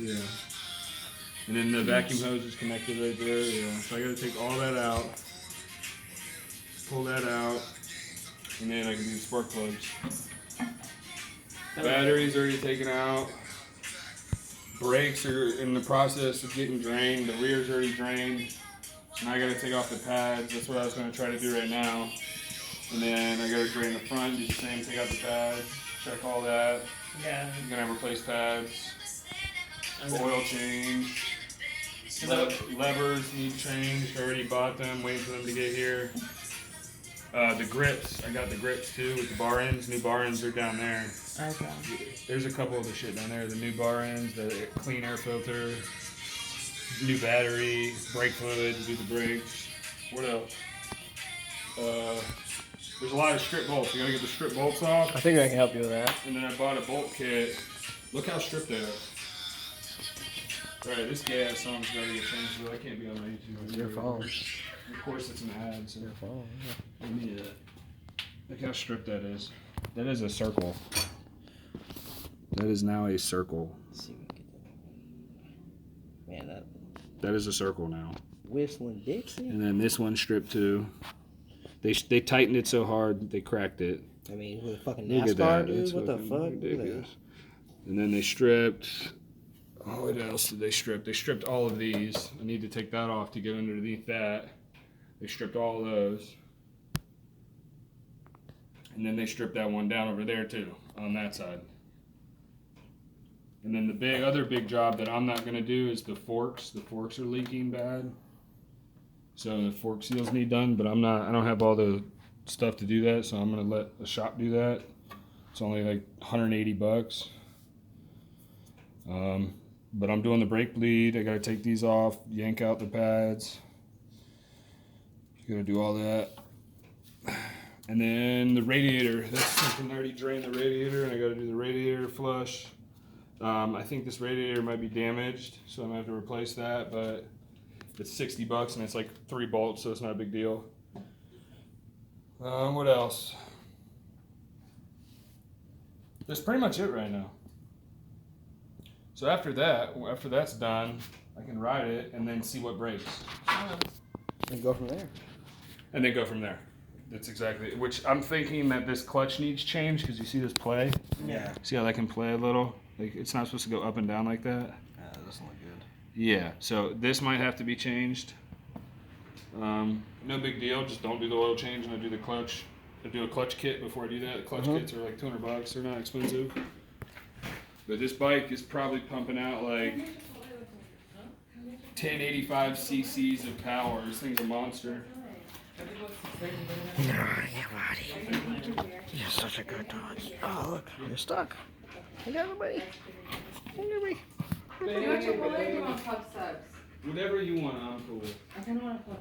Yeah. And then the vacuum hose is connected right there. Yeah. So I got to take all that out, pull that out, and then I can do the spark plugs. Battery's already taken out. Brakes are in the process of getting drained. The rear's already drained. So now I gotta take off the pads. That's what I was gonna try to do right now. And then I gotta drain the front, do the same, take out the pads, check all that. Yeah. I'm gonna replace pads. Oil change. Levers need changed. I already bought them, waiting for them to get here. The grips, I got the grips too with the bar ends. New bar ends are down there. Okay. There's a couple of the shit down there. The new bar ends, the clean air filter, new battery, brake fluid to do the brakes. What else? There's a lot of strip bolts. You gotta get the strip bolts off. I think I can help you with that. And then I bought a bolt kit. Look how stripped they are. Alright, this gay ass song's gotta get changed, so I can't be on my YouTube. It's your phone. Of course it's an ad, so. Your phone. Let me, look how stripped that is. That is a circle. That is now a circle. Let's see if we can get that. Man, That is a circle now. Whistling Dixie. And then this one's stripped too. They tightened it so hard they cracked it. I mean, with fucking Look at NASCAR, that. dude. It's What the fucking fuck? ridiculous. And then they stripped. Oh, what else did they strip? They stripped all of these. I need to take that off to get underneath that. They stripped all of those. And then they stripped that one down over there too, on that side. And then the other big job that I'm not gonna do is the forks. The forks are leaking bad. So the fork seals need done, but I don't have all the stuff to do that, so I'm gonna let the shop do that. It's only like 180 bucks. But I'm doing the brake bleed. I gotta take these off, yank out the pads. Gotta do all that. And then the radiator, that's something I already drained the radiator, and I gotta do the radiator flush. I think this radiator might be damaged, so I'm gonna have to replace that, but it's 60 bucks and it's like 3 bolts, so it's not a big deal. What else? That's pretty much it right now. So after that's done, I can ride it and then see what breaks. And go from there. And then go from there. That's exactly, which I'm thinking that this clutch needs change, because you see this play? Yeah. See how that can play a little? Like, it's not supposed to go up and down like that. That doesn't look good. Yeah, so this might have to be changed. No big deal, just don't do the oil change, and I do the clutch. I do a clutch kit before I do that. The clutch kits are like 200 bucks, they're not expensive. But this bike is probably pumping out like 1085 cc's of power. This thing's a monster. No, yeah, buddy. You're such a good dog. Oh, look, you're stuck. Look at everybody. Look at me. Do you want Chick-fil-A or do you want Pub Subs? Whatever you want, I'm cool. I kind of want a Pub